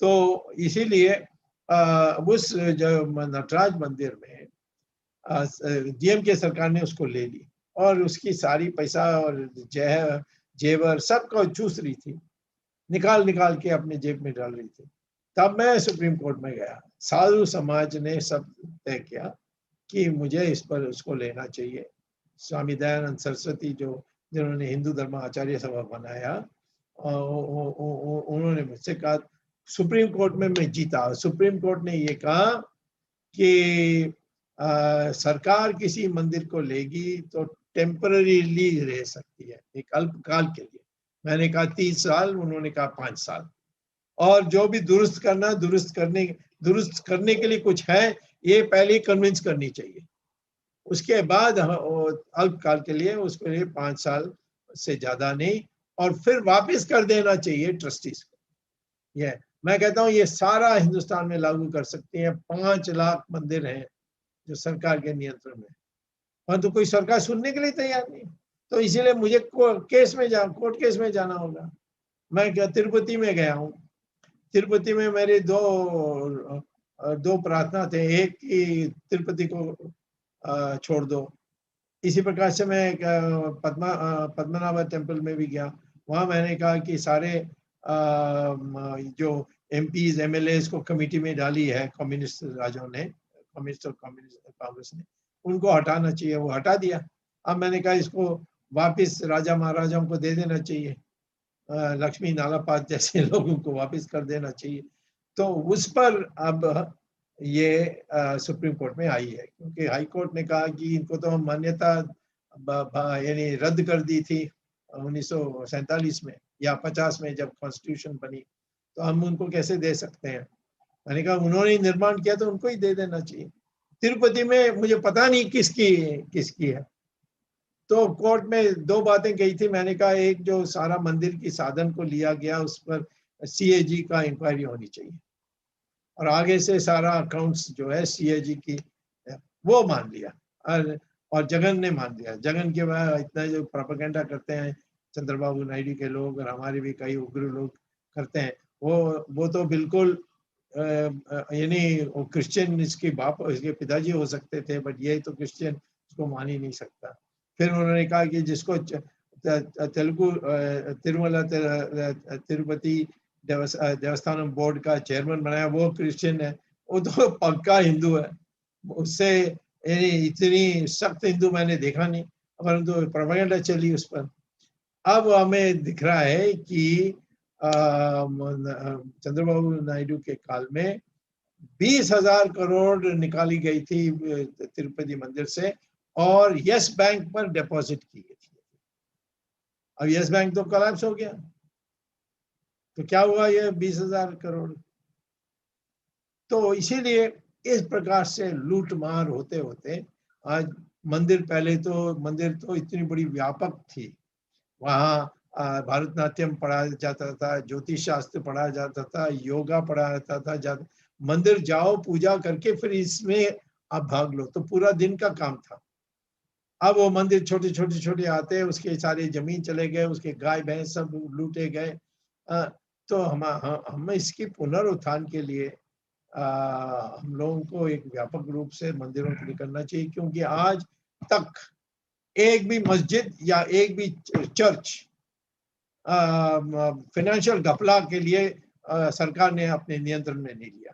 तो इसीलिए उस जो नटराज मंदिर में डीएमके सरकार ने उसको ले ली और उसकी सारी पैसा और जेवर सबको चूस रही थी, निकाल के अपने जेब में डाल रही थी। तब मैं सुप्रीम कोर्ट में गया, साधु समाज ने सब तय किया कि मुझे इस पर उसको लेना चाहिए। स्वामी दयानंद सरस्वती जो जिन्होंने हिंदू धर्म आचार्य सभा बनाया, उन्होंने मुझसे कहा, सुप्रीम कोर्ट में मैं जीता। सुप्रीम कोर्ट ने ये कहा कि सरकार किसी मंदिर को लेगी तो टेम्पररीली रह सकती है, एक अल्पकाल के लिए। मैंने कहा 30 साल, उन्होंने कहा 5 साल, और जो भी दुरुस्त करने के लिए कुछ है ये पहले कन्विंस करनी चाहिए, उसके बाद अल्पकाल के लिए उसके लिए 5 साल से ज्यादा नहीं, और फिर वापस कर देना चाहिए ट्रस्टीज को। ये मैं कहता हूँ ये सारा हिंदुस्तान में लागू कर सकती हैं। 5 लाख मंदिर हैं जो सरकार के नियंत्रण में, परंतु कोई सरकार सुनने के लिए तैयार नहीं। तो इसीलिए मुझे कोर्ट केस में जाना होगा। मैं तिरुपति में गया हूँ। तिरुपति में मेरे दो प्रार्थना थे, एक कि तिरुपति को छोड़ दो। इसी प्रकार से मैं पद्मनाभ टेम्पल में भी गया। वहाँ मैंने कहा कि सारे जो एमपीज एमएलएस को कमेटी में डाली है कम्युनिस्ट राजों ने, कम्युनिस्ट और कांग्रेस ने, उनको हटाना चाहिए। वो हटा दिया। अब मैंने कहा इसको वापस राजा महाराजाओं को दे देना चाहिए, लक्ष्मी नालापात जैसे लोगों को वापस कर देना चाहिए। तो उस पर अब ये सुप्रीम कोर्ट में आई है, क्योंकि हाई कोर्ट ने कहा कि इनको तो हम मान्यता यानी रद्द कर दी थी 1947 में या 50 में जब कॉन्स्टिट्यूशन बनी, तो हम उनको कैसे दे सकते हैं। मैंने कहा उन्होंने निर्माण किया तो उनको ही दे देना चाहिए। तिरुपति में मुझे पता नहीं किसकी है। तो कोर्ट में 2 बातें कही थी। मैंने कहा एक, जो सारा मंदिर की साधन को लिया गया उस पर सीएजी का इंक्वायरी होनी चाहिए, और आगे से सारा अकाउंट्स जो है सीएजी की वो मान लिया, और जगन ने मान लिया। जगन के बाद इतना जो प्रोपेगेंडा करते हैं चंद्रबाबू नायडू के लोग और हमारे भी कई उग्र लोग करते हैं, वो तो बिल्कुल यानी वो क्रिश्चियन इसके पिताजी हो सकते थे, बट ये तो क्रिश्चियन उसको मान ही नहीं सकता। फिर उन्होंने कहा कि जिसको तेलुगु तिरुपति देवस्थानम बोर्ड का चेयरमैन बनाया वो क्रिश्चियन है, वो तो पक्का हिंदू है। उससे इतनी सख्त हिंदू मैंने देखा नहीं, परंतु प्रोपेगेंडा चली उस पर। अब हमें दिख रहा है कि चंद्रबाबू नायडू के काल में 20,000 करोड़ निकाली गई थी तिरुपति मंदिर से, और यस बैंक पर डिपॉजिट की गई थी। अब यस बैंक तो कोलैप्स हो गया, तो क्या हुआ ये 20,000 करोड़। तो इसीलिए इस प्रकार से लूट मार होते होते आज मंदिर तो इतनी बड़ी व्यापक थी। वहाँ भारतनाट्यम पढ़ाया जाता था, ज्योतिष शास्त्र पढ़ाया जाता था, योगा पढ़ाया जाता था। मंदिर जाओ, पूजा करके फिर इसमें आप भाग लो, तो पूरा दिन का काम था। अब वो मंदिर छोटे आते, उसके सारे जमीन चले गए, उसके गाय भैंस सब लूटे गए। तो हम इसकी पुनरुत्थान के लिए हम लोगों को एक व्यापक रूप से मंदिरों के लिए करना चाहिए, क्योंकि आज तक एक भी मस्जिद या एक भी चर्च फाइनेंशियल घपला के लिए सरकार ने अपने नियंत्रण में नहीं लिया।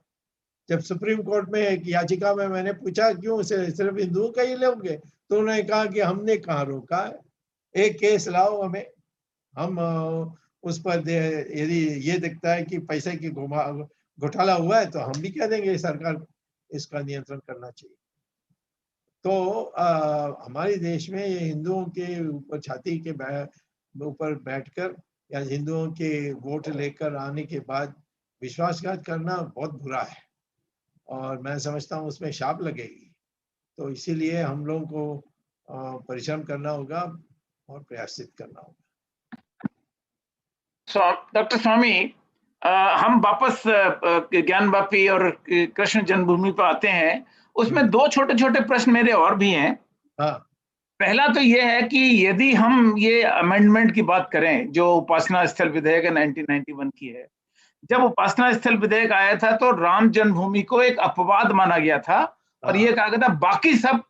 जब सुप्रीम कोर्ट में एक याचिका में मैंने पूछा क्यों सिर्फ हिंदुओं का ही लोगे, तो उन्होंने कहा कि हमने कहाँ रोका है, एक केस लाओ हमें, हम उस पर यदि ये दिखता है कि पैसे की घोटाला हुआ है तो हम भी कह देंगे सरकार इसका नियंत्रण करना चाहिए। तो हमारे देश में ये हिंदुओं के ऊपर छाती के ऊपर बैठकर या हिंदुओं के वोट लेकर आने के बाद विश्वासघात करना बहुत बुरा है, और मैं समझता हूँ उसमें शाप लगेगी। तो इसीलिए हम लोगों को परिश्रम करना होगा और प्रयासित करना होगा। डॉक्टर स्वामी, हम वापस ज्ञानवापी और कृष्ण जन्मभूमि पर आते हैं। उसमें 2 छोटे प्रश्न मेरे और भी हैं। हाँ। पहला तो ये है कि यदि हम ये अमेंडमेंट की बात करें जो उपासना स्थल विधेयक 1991 की है, जब उपासना स्थल विधेयक आया था तो राम जन्मभूमि को एक अपवाद माना गया था और ये कहा गया था बाकी सब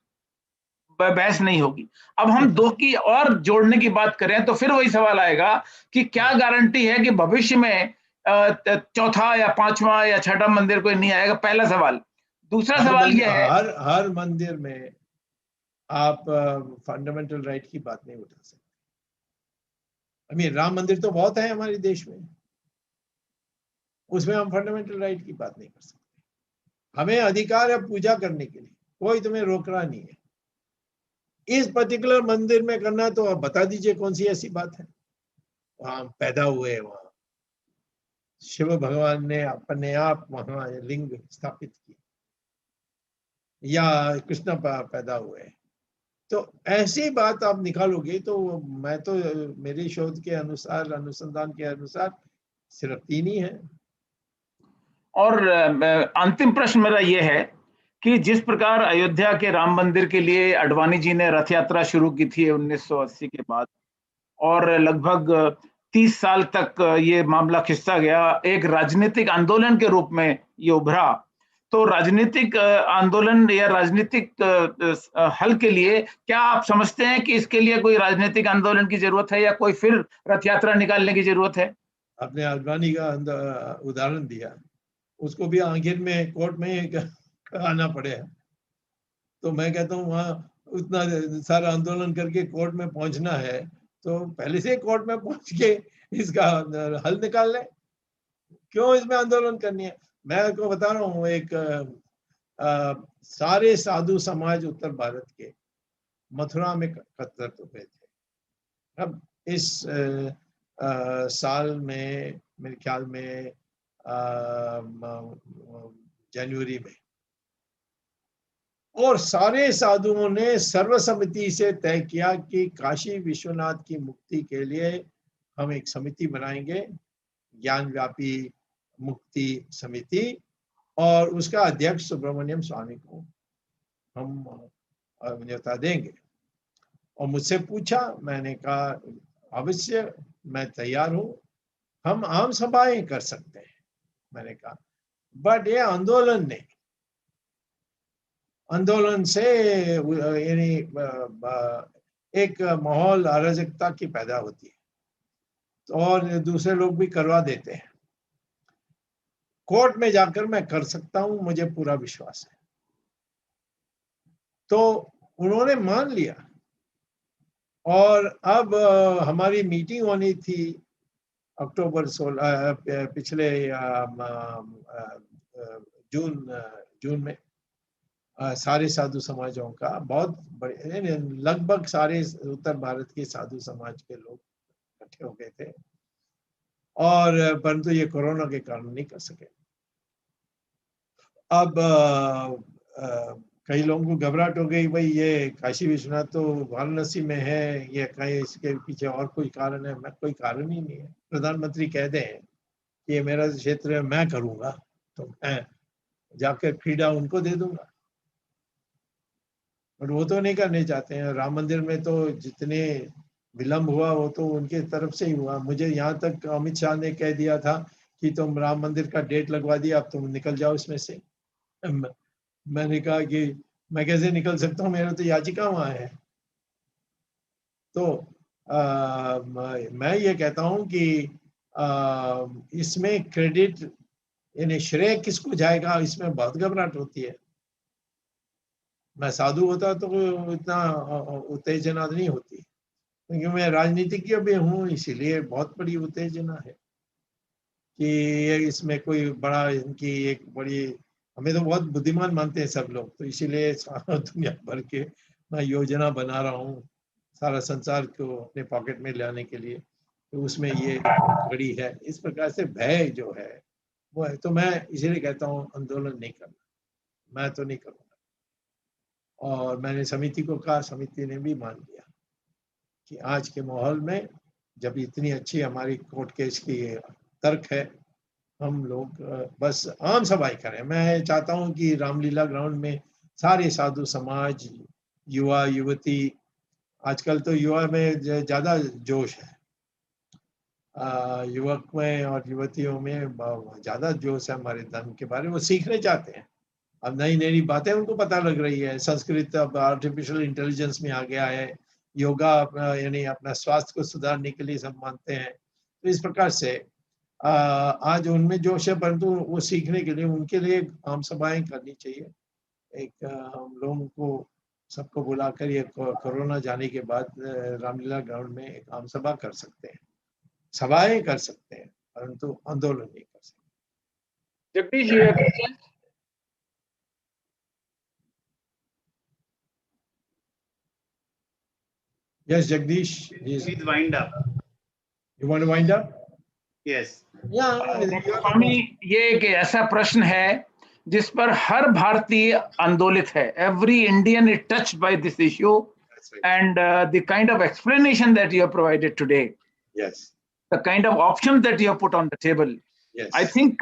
बहस नहीं होगी। अब हम 2 की और जोड़ने की बात करें तो फिर वही सवाल आएगा कि क्या गारंटी है कि भविष्य में चौथा या 5वां या 6वां मंदिर कोई नहीं आएगा, पहला सवाल। दूसरा सवाल यह है, हर मंदिर में आप फंडामेंटल राइट की बात नहीं उठा सकते। राम मंदिर तो बहुत है हमारे देश में, उसमें हम फंडामेंटल राइट की बात नहीं कर सकते। हमें अधिकार है पूजा करने के लिए, कोई तुम्हें रोक रहा नहीं है। इस पर्टिकुलर मंदिर में करना तो आप बता दीजिए कौन सी ऐसी बात है। वहां पैदा हुए, वहां शिव भगवान ने अपने आप वहां लिंग स्थापित की, या कृष्ण पैदा हुए, तो ऐसी बात आप निकालोगे तो मैं तो मेरी शोध के अनुसार, अनुसंधान के अनुसार सिर्फ 3 ही है। और अंतिम प्रश्न मेरा ये है कि जिस प्रकार अयोध्या के राम मंदिर के लिए अडवाणी जी ने रथ यात्रा शुरू की थी 1980 के बाद, और लगभग 30 साल तक ये मामला खिंचता गया, एक राजनीतिक आंदोलन के रूप में ये उभरा, तो राजनीतिक आंदोलन या राजनीतिक हल के लिए क्या आप समझते हैं कि इसके लिए कोई राजनीतिक आंदोलन की जरूरत है या कोई फिर रथ यात्रा निकालने की जरूरत है? आपने अडवाणी का उदाहरण दिया, उसको भी आखिर में कोर्ट में आना पड़े, तो मैं कहता हूँ वहाँ उतना सारा आंदोलन करके कोर्ट में पहुंचना है तो पहले से कोर्ट में पहुंच के इसका हल निकाल ले, क्यों इसमें आंदोलन करनी है? मैं आपको बता रहा हूँ, एक सारे साधु समाज उत्तर भारत के मथुरा में एकत्रित हुए थे। अब इस साल में मेरे ख्याल में जनवरी में, और सारे साधुओं ने सर्वसम्मति से तय किया कि काशी विश्वनाथ की मुक्ति के लिए हम एक समिति बनाएंगे, ज्ञान व्यापी मुक्ति समिति, और उसका अध्यक्ष सुब्रमण्यम स्वामी को हम न्योता देंगे। और मुझसे पूछा, मैंने कहा अवश्य मैं तैयार हूँ, हम आम सभाएं कर सकते हैं, मैंने कहा, बट ये आंदोलन नहीं, आंदोलन से यानी एक माहौल अराजकता की पैदा होती है और दूसरे लोग भी करवा देते हैं। कोर्ट में जाकर मैं कर सकता हूं, मुझे पूरा विश्वास है। तो उन्होंने मान लिया, और अब हमारी मीटिंग होनी थी अक्टूबर 16 पिछले जून में, सारे साधु समाजों का बहुत बड़े, लगभग सारे उत्तर भारत के साधु समाज के लोग इकट्ठे हो गए थे, और परंतु ये कोरोना के कारण नहीं कर सके। अब कई लोगों को घबराहट हो गई, भाई ये काशी विश्वनाथ तो वाराणसी में है, ये कहीं इसके पीछे और कोई कारण है? मैं, कोई कारण ही नहीं है। प्रधानमंत्री कह दें कि ये मेरा क्षेत्र है, मैं करूंगा, तो मैं जाकर फ्रीडा उनको दे दूंगा, पर वो तो नहीं करने चाहते हैं। राम मंदिर में तो जितने विलंब हुआ वो तो उनके तरफ से ही हुआ। मुझे यहाँ तक अमित शाह ने कह दिया था कि तुम राम मंदिर का डेट लगवा दिया, अब तुम निकल जाओ इसमें से। मैंने कहा कि मैं कैसे निकल सकता हूँ, मेरा तो याचिका वहाँ है। तो मैं ये कहता हूँ कि इसमें क्रेडिट यानी श्रेय किसको जाएगा, इसमें बहुत घबराहट होती है। मैं साधु होता तो इतना उत्तेजना नहीं होती, क्योंकि मैं राजनीतिज्ञ भी हूँ, इसीलिए बहुत बड़ी उत्तेजना है कि इसमें कोई बड़ा, इनकी एक बड़ी, हमें तो बहुत बुद्धिमान मानते हैं सब लोग, तो इसीलिए दुनिया भर के मैं योजना बना रहा हूँ सारा संसार को अपने पॉकेट में लाने के लिए, तो उसमें ये घड़ी है। इस प्रकार से भय जो है वो है। तो मैं इसीलिए कहता हूँ आंदोलन नहीं करना, मैं तो नहीं करूँगा। और मैंने समिति को कहा, समिति ने भी मान लिया कि आज के माहौल में जब इतनी अच्छी हमारी कोर्ट केस की तर्क है, हम लोग बस आम सभाएं करें। मैं चाहता हूं कि रामलीला ग्राउंड में सारे साधु समाज, युवा युवती, आजकल तो युवा में ज्यादा जोश है, युवक में और युवतियों में ज्यादा जोश है हमारे धर्म के बारे में, वो सीखने चाहते हैं। अब नई नई बातें उनको पता लग रही है, संस्कृत अब आर्टिफिशियल इंटेलिजेंस में आ गया है, योगा यानी अपना स्वास्थ्य को सुधारने के लिए सब मानते हैं। तो इस प्रकार से आज उनमें जोश है, परंतु वो सीखने के लिए उनके लिए आम सभाएं करनी चाहिए। एक हम लोगों को सबको बुलाकर ये कोरोना जाने के बाद रामलीला ग्राउंड में एक आम सभा कर सकते हैं, सभाएं कर सकते हैं, परंतु आंदोलन नहीं कर सकते। Jagdish ji, Yes, Jagdish. Yes. Please wind up. You want to wind up? Yes. स्वामी, ये एक ऐसा प्रश्न है जिस पर हर भारतीय आंदोलित है. Every Indian is touched by this issue, and the kind of explanation that you have provided today, yes, the kind of options that you have put on the table, Yes. I think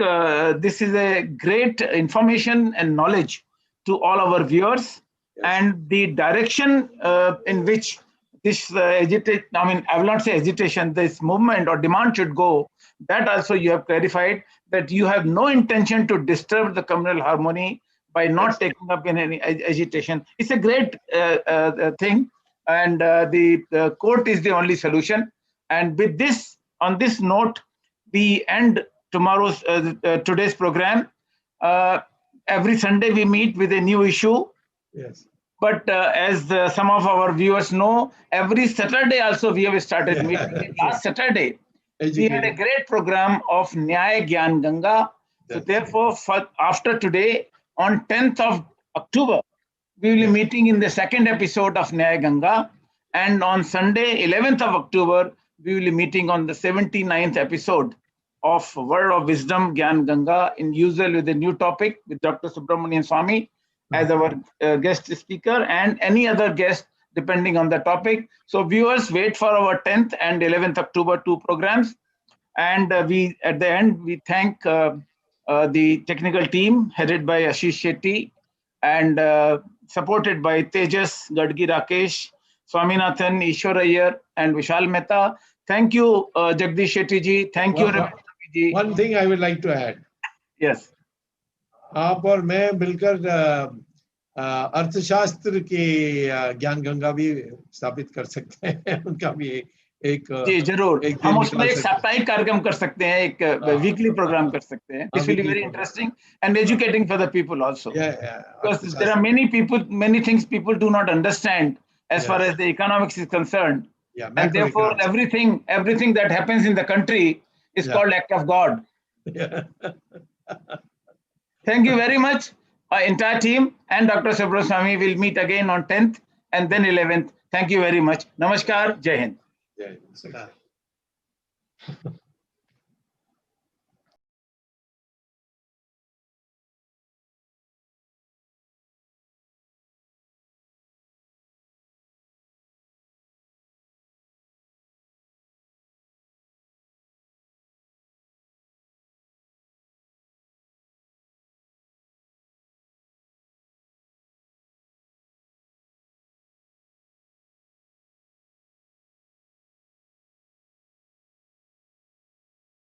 this is a great information and knowledge to all our viewers, Yes. and the direction in which this I will not say agitation, this movement or demand should go, that also you have clarified, that you have no intention to disturb the communal harmony by not Yes. taking up in any agitation. It's a great thing, and the court is the only solution. And with this, on this note, we end today's program. Every Sunday we meet with a new issue. Yes. But as some of our viewers know, every Saturday also we have started meeting. Last Saturday, we had a great program of Nyaya Gyan Ganga. So therefore, after today, on 10th of October, we will be meeting in the second episode of Nyaya Ganga. And on Sunday, 11th of October, we will be meeting on the 79th episode of Word of Wisdom Gyan Ganga, in usual with a new topic with Dr. Subramanian Swamy as our guest speaker, and any other guest depending on the topic. So viewers, wait for our 10th and 11th October 2 programs. And we, at the end, we thank the technical team headed by Ashish Shetty and supported by Tejas, Gadgi Rakesh, Swaminathan, Ishwar Iyer, and Vishal Mehta. Thank you, Jagdish Shetty ji. Thank you, ji. One thing I would like to add. Yes. आप और मैं मिलकर अर्थशास्त्र के ज्ञान गंगा भी स्थापित कर सकते हैं. उनका भी एक जी जरूर, हम उसमें एक साप्ताहिक कार्यक्रम कर सकते हैं, एक वीकली प्रोग्राम कर सकते हैं. This will be very interesting and educating for the people also. Because there are many things people do not understand as far as the economics is concerned. And therefore, everything that happens in the country is called act of God. Thank you very much. Our entire team and Dr. Subramanian Swamy will meet again on 10th and then 11th. Thank you very much. Namaskar. Jai Hind. Yeah.